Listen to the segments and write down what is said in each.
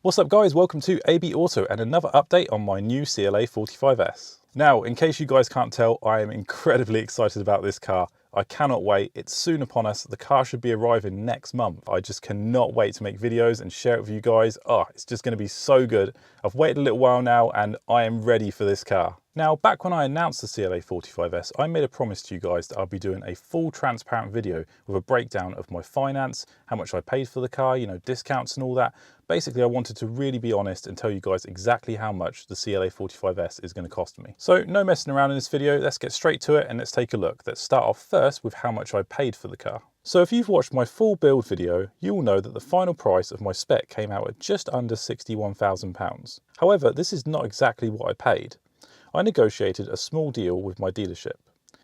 What's up guys, welcome to ABAUTO and another update on my new CLA45s. Now, in case you guys can't tell, I am incredibly excited about this car. I cannot wait, it's soon upon us. The car should be arriving next month. I just cannot wait to make videos and share it with you guys. Oh, it's just gonna be so good. I've waited a little while now and I am ready for this car. Now, back when I announced the CLA45s, I made a promise to you guys that I'll be doing a full transparent video with a breakdown of my finance, how much I paid for the car, discounts and all that. Basically, I wanted to really be honest and tell you guys exactly how much the CLA45s is going to cost me. So no messing around in this video, let's get straight to it and let's take a look. Let's start off first with how much I paid for the car. So if you've watched my full build video, you will know that the final price of my spec came out at just under £61,000. However, this is not exactly what I paid. I negotiated a small deal with my dealership.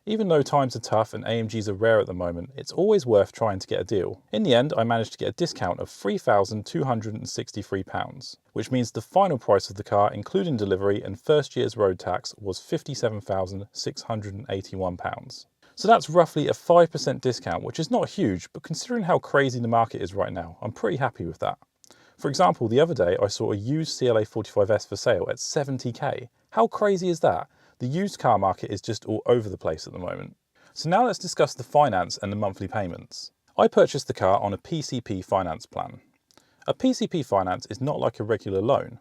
Even though times are tough and AMGs are rare at the moment, it's always worth trying to get a deal. In the end, I managed to get a discount of £3,263, which means the final price of the car, including delivery and first year's road tax, was £57,681. So that's roughly a 5% discount, which is not huge, but considering how crazy the market is right now, I'm pretty happy with that. For example, the other day I saw a used CLA45s for sale at 70k. How crazy is that? The used car market is just all over the place at the moment. So now let's discuss the finance and the monthly payments. I purchased the car on a PCP finance plan. A PCP finance is not like a regular loan.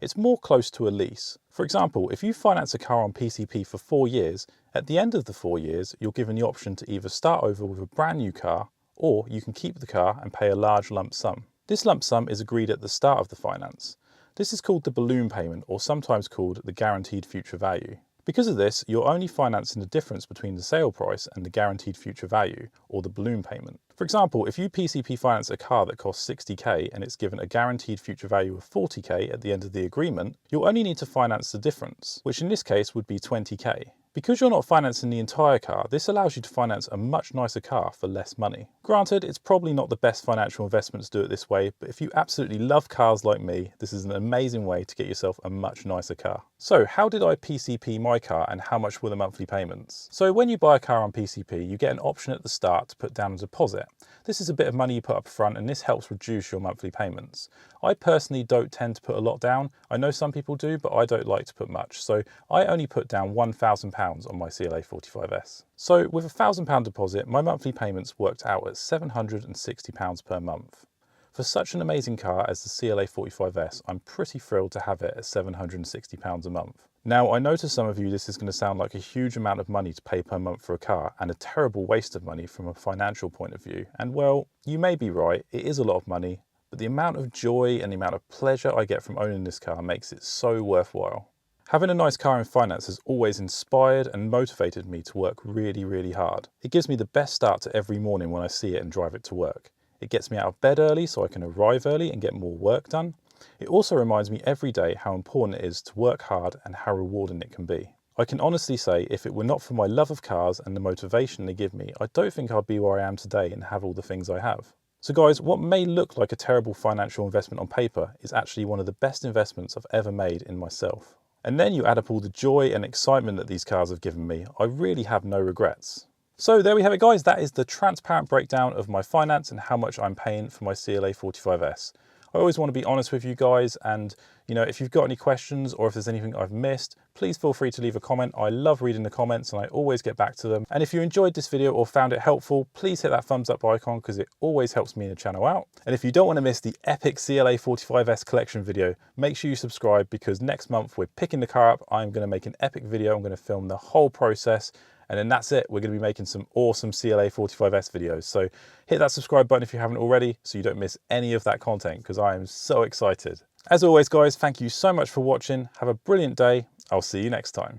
It's more close to a lease. For example, if you finance a car on PCP for 4 years, at the end of the 4 years, you're given the option to either start over with a brand new car, or you can keep the car and pay a large lump sum. This lump sum is agreed at the start of the finance. This is called the balloon payment, or sometimes called the guaranteed future value. Because of this, you're only financing the difference between the sale price and the guaranteed future value, or the balloon payment. For example, if you PCP finance a car that costs 60k and it's given a guaranteed future value of 40k at the end of the agreement, you'll only need to finance the difference, which in this case would be 20k. Because you're not financing the entire car, this allows you to finance a much nicer car for less money. Granted, it's probably not the best financial investment to do it this way, but if you absolutely love cars like me, this is an amazing way to get yourself a much nicer car. So how did I PCP my car and how much were the monthly payments? So when you buy a car on PCP, you get an option at the start to put down a deposit. This is a bit of money you put up front and this helps reduce your monthly payments. I personally don't tend to put a lot down. I know some people do, but I don't like to put much. So I only put down £1,000 on my CLA45s. So with a £1,000 deposit, my monthly payments worked out at £760 per month. For such an amazing car as the CLA45s, I'm pretty thrilled to have it at £760 a month. Now, I know to some of you this is going to sound like a huge amount of money to pay per month for a car and a terrible waste of money from a financial point of view. And well, you may be right, it is a lot of money, but the amount of joy and the amount of pleasure I get from owning this car makes it so worthwhile. Having a nice car in finance has always inspired and motivated me to work really, really hard. It gives me the best start to every morning when I see it and drive it to work. It gets me out of bed early so I can arrive early and get more work done. It also reminds me every day how important it is to work hard and how rewarding it can be. I can honestly say if it were not for my love of cars and the motivation they give me, I don't think I'd be where I am today and have all the things I have. So guys, what may look like a terrible financial investment on paper is actually one of the best investments I've ever made in myself. And then you add up all the joy and excitement that these cars have given me, I really have no regrets. So there we have it guys, that is the transparent breakdown of my finance and how much I'm paying for my CLA45s. I always want to be honest with you guys and if you've got any questions or if there's anything I've missed, please feel free to leave a comment. I love reading the comments and I always get back to them. And if you enjoyed this video or found it helpful, please hit that thumbs up icon because it always helps me and the channel out. And if you don't want to miss the epic CLA45s collection video, make sure you subscribe because next month we're picking the car up. I'm going to make an epic video. I'm going to film the whole process. And then that's it. We're going to be making some awesome CLA45s videos. So hit that subscribe button if you haven't already so you don't miss any of that content because I am so excited. As always, guys, thank you so much for watching. Have a brilliant day. I'll see you next time.